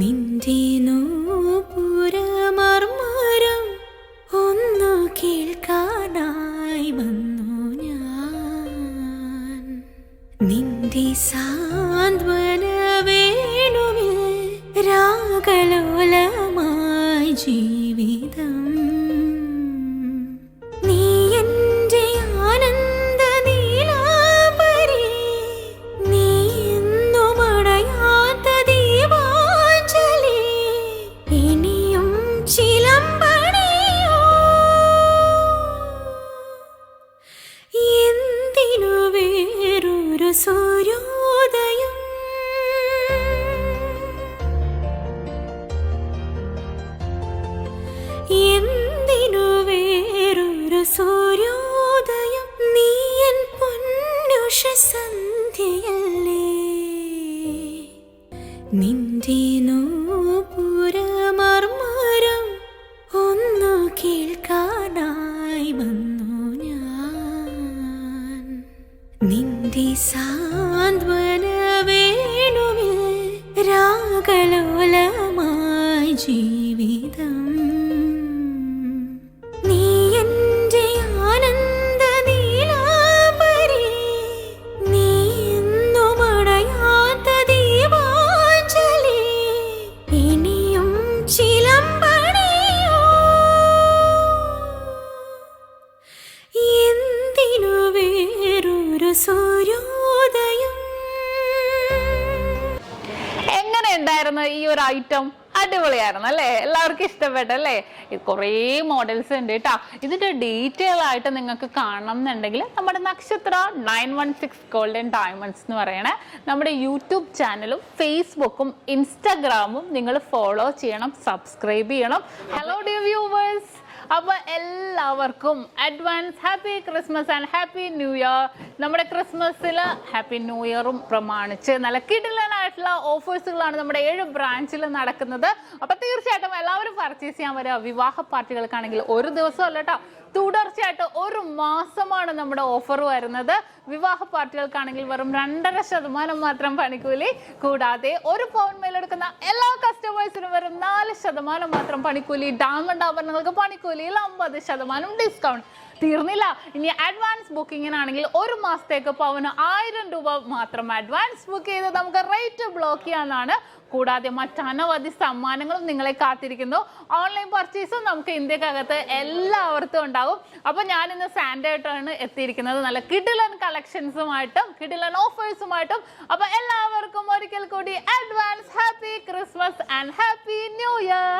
നിന്റെ നൂപുരമർമരം ഒന്നു കേൾക്കാനായി വന്നു ഞാൻ. നിന്റെ സാന്ത്വന വേണുവിൽ രാഗലോലമായി ജീവിതം. നീ എൻ്റെ ആനന്ദ നീലാംബരി, നീ എന്നും അണയാത്ത ദീപാഞ്ജലി. ഇനിയും ചിലമ്പണിയോ എന്തിനു വേറൊരു സൂര്യോദയം. എന്തിനു വേറൊരു സൂര്യോദയം. നീ എൻ പൊന്നുഷ സന്ധ്യയല്ലേ. നിന്റെ നൂപുരമർമരം ഒന്നു കേൾക്കാനായി വന്നു ഞാൻ. നിന്റെ സാന്ത്വന വേണുവിൽ രാഗലോലമായി ജീവിതം. നീ എൻ്റെ ആനന്ദ നീലാംബരി, നീ എന്നും അണയാത്ത ദീപാഞ്ജലി. ഇനിയും ചിലമ്പണിയോ എന്തിനു വേറൊരു സൂര്യോദയം. എങ്ങനെ ഉണ്ടായിരുന്നു ഈ ഒരു ഐറ്റം? അടിപൊളിയായിരുന്നു അല്ലേ? എല്ലാവർക്കും ഇഷ്ടപ്പെട്ടല്ലേ? കുറേ മോഡൽസ് ഉണ്ട് കേട്ടോ. ഇതിന്റെ ഡീറ്റെയിൽ ആയിട്ട് നിങ്ങൾക്ക് കാണണം എന്നുണ്ടെങ്കിൽ നമ്മുടെ നക്ഷത്ര 916 ഗോൾഡൻ ഡയമണ്ട്സ് എന്ന് പറയണേ നമ്മുടെ യൂട്യൂബ് ചാനലും ഫേസ്ബുക്കും ഇൻസ്റ്റാഗ്രാമും നിങ്ങൾ ഫോളോ ചെയ്യണം, സബ്സ്ക്രൈബ് ചെയ്യണം. ഹലോ ഡിയർ വ്യൂവേഴ്സ്, അപ്പോൾ എല്ലാവർക്കും advance happy Christmas and happy new year. നമ്മുടെ ക്രിസ്മസിൽ ഹാപ്പി ന്യൂ ഇയറും പ്രമാണിച്ച് നല്ല കിടിലനായിട്ടുള്ള ഓഫേഴ്സുകളാണ് നമ്മുടെ 7 ബ്രാഞ്ചിൽ നടക്കുന്നത്. അപ്പോൾ തീർച്ചയായിട്ടും എല്ലാവരും പർച്ചേസ് ചെയ്യാൻ വരിക. വിവാഹ പാർട്ടികൾക്കാണെങ്കിൽ ഒരു ദിവസം അല്ല കേട്ടോ, തുടർച്ചയായിട്ട് 1 മാസമാണ് നമ്മുടെ ഓഫർ വരുന്നത്. വിവാഹ പാർട്ടികൾക്കാണെങ്കിൽ വെറും 2.5% മാത്രം പണിക്കൂലി. കൂടാതെ 1 പൗണ്ട് മേലെടുക്കുന്ന എല്ലാ കസ്റ്റമേഴ്സിനും വെറും 4% മാത്രം പണിക്കൂലി. ഡയമണ്ട് ആഭരണങ്ങൾക്ക് പണിക്കൂലിയിൽ 50% ഡിസ്കൗണ്ട്. തീർന്നില്ല, ഇനി അഡ്വാൻസ് ബുക്കിങ്ങിനാണെങ്കിൽ 1 മാസത്തേക്ക് പവന് 1000 രൂപ മാത്രം അഡ്വാൻസ് ബുക്ക് ചെയ്ത് നമുക്ക് റേറ്റ് ബ്ലോക്ക് ചെയ്യാനാണ്. കൂടാതെ മറ്റനവധി സമ്മാനങ്ങളും നിങ്ങളെ കാത്തിരിക്കുന്നു. ഓൺലൈൻ പർച്ചേസും നമുക്ക് ഇന്ത്യക്കകത്ത് എല്ലാവർക്കും ഉണ്ടാകും. അപ്പോൾ ഞാനിന്ന് സാൻഡായിട്ടാണ് എത്തിയിരിക്കുന്നത്, നല്ല കിടിലൻ കളക്ഷൻസുമായിട്ടും കിടിലൻ ഓഫേഴ്സുമായിട്ടും. അപ്പോൾ എല്ലാവർക്കും ഒരിക്കൽ കൂടി advance happy Christmas and happy new year.